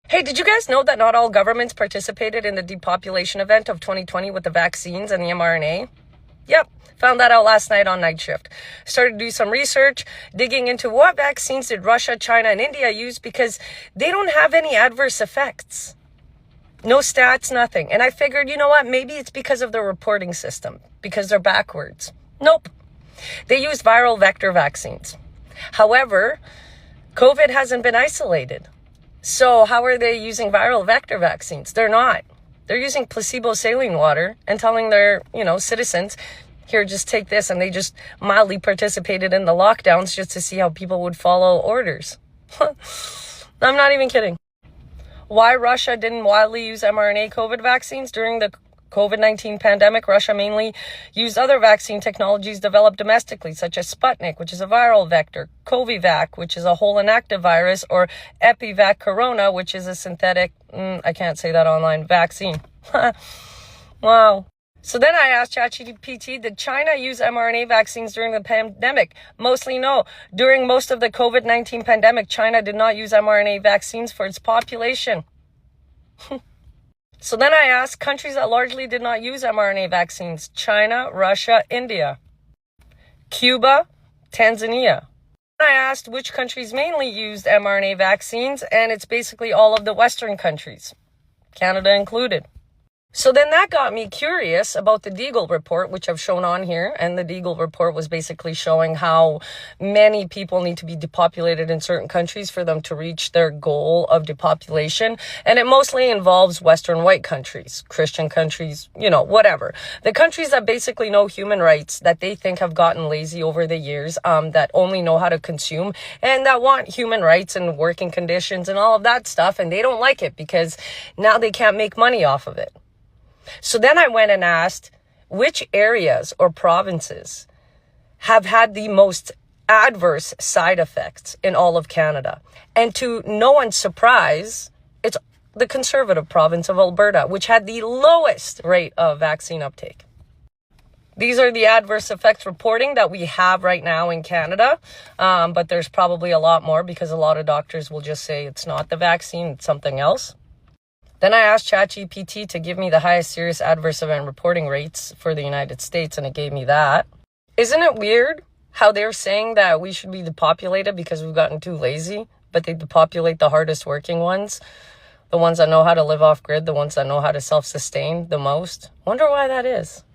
Hey, did you guys know that not all governments participated in the depopulation event of 2020 with the vaccines and the mRNA? Yep, found that out last night on night shift. Started to do some research, digging into what vaccines did Russia, China, and India use because they don't have any adverse effects. No stats, nothing. And I figured, you know what, maybe it's because of their reporting system, because they're backwards. Nope. They use viral vector vaccines. However, COVID hasn't been isolated. So how are they using viral vector vaccines? They're not. They're using placebo saline water and telling their, citizens, here, just take this. And they just mildly participated in the lockdowns just to see how people would follow orders. I'm not even kidding. Why Russia didn't widely use mRNA COVID vaccines during the COVID-19 pandemic? Russia mainly used other vaccine technologies developed domestically, such as Sputnik, which is a viral vector, Covivac, which is a whole inactive virus, or Epivac Corona, which is a synthetic, I can't say that online, vaccine. Wow. So then I asked ChatGPT, did China use mRNA vaccines during the pandemic? Mostly no. During most of the COVID-19 pandemic, China did not use mRNA vaccines for its population. So then I asked countries that largely did not use mRNA vaccines: China, Russia, India, Cuba, Tanzania. I asked which countries mainly used mRNA vaccines, and it's basically all of the Western countries, Canada included. So then that got me curious about the Deagle report, which I've shown on here. And the Deagle report was basically showing how many people need to be depopulated in certain countries for them to reach their goal of depopulation. And it mostly involves Western white countries, Christian countries, whatever. The countries that basically know human rights, that they think have gotten lazy over the years, that only know how to consume and that want human rights and working conditions and all of that stuff. And they don't like it because now they can't make money off of it. So then I went and asked which areas or provinces have had the most adverse side effects in all of Canada. And to no one's surprise, it's the conservative province of Alberta, which had the lowest rate of vaccine uptake. These are the adverse effects reporting that we have right now in Canada. But there's probably a lot more because a lot of doctors will just say it's not the vaccine, it's something else. Then I asked ChatGPT to give me the highest serious adverse event reporting rates for the United States, and it gave me that. Isn't it weird how they're saying that we should be depopulated because we've gotten too lazy, but they depopulate the hardest working ones, the ones that know how to live off grid, the ones that know how to self-sustain the most? Wonder why that is.